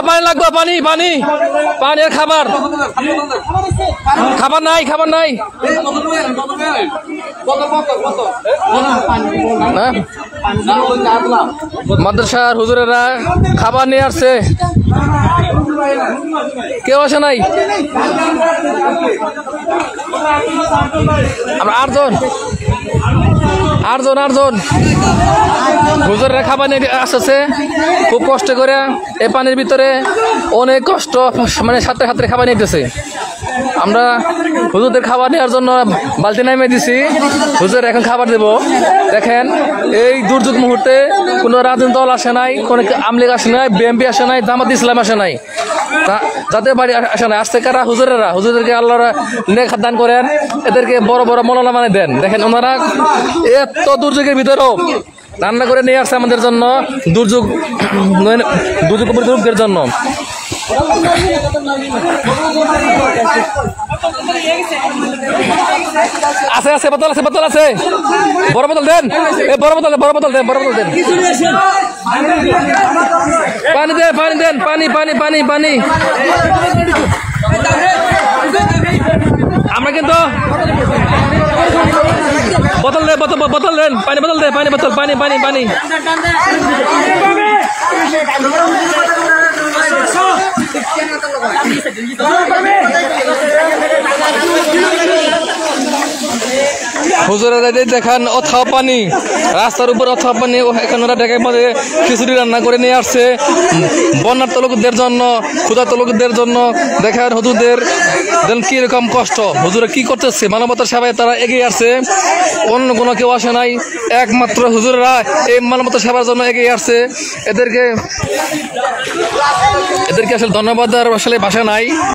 পানি লাগবে, পানি পানি পানি আর খাবার খাবার নাই, খাবার নাই। মাদ্রাসার হুজুরেরা খাবার নিয়ে আসছে, কেউ আসে নাই। আমরা আটজন হুজুরেরা খাবার নিয়ে আসছে খুব কষ্ট করে। এই পানির ভিতরে অনেক কষ্ট, মানে সাথে সাথে খাবার নিতেছে। আমরা হুজুরদের খাবার নেওয়ার জন্য বালতি নামিয়ে দিছি। হুজুর এখন খাবার দেব। দেখেন এই দুর্যোগ মুহূর্তে কোনো রাজনৈতিক দল আসে নাই, কোনো আমলিগ আসে নাই, বিএনপি আসে নাই, জামাত ইসলাম আসে নাই, যাদের বাড়ি আসে নাই। আসতে কারা? হুজুরদেরকে আল্লাহরা নেক দান করেন, এদেরকে বড় বড় মৌলানা মানে দেন। দেখেন ওনারা এত দুর্যোগের ভিতরেও রান্না করে নিয়ে আসছে আমাদের জন্য, দুর্যোগ দুর্যোগের জন্য। আছে আছে বোতল আছে, বোতল আছে, বড় বোতল দেন, বড় বোতল দেন, পানি দেন, পানি দেন, পানি পানি পানি পানি। আমরা কিন্তু বোতল দেন, বোতল দেন, পানি বোতল দেন, পানি বোতল, পানি পানি পানি। হুজুরেরা দেখান অথা পানি, রাস্তার উপর অথা পানি। এখানে ওরা ঢাকার মধ্যে খিচুড়ি রান্না করে নিয়ে আসছে বন্যার্ত লোকদের জন্য, ক্ষুধার্ত লোকদের জন্য। দেখেন হুজুরদের কি রকম কষ্ট, হুজুরা কি করতেছে, মানবতার সেবায় তারা এগিয়ে আসছে। অন্য কোনো কেউ আসে নাই, একমাত্র হুজুররা এই মানবতার সেবার জন্য এগিয়ে আসছে। এদেরকে আসলে ধন্যবাদ দেওয়ার আসলে ভাষা নাই।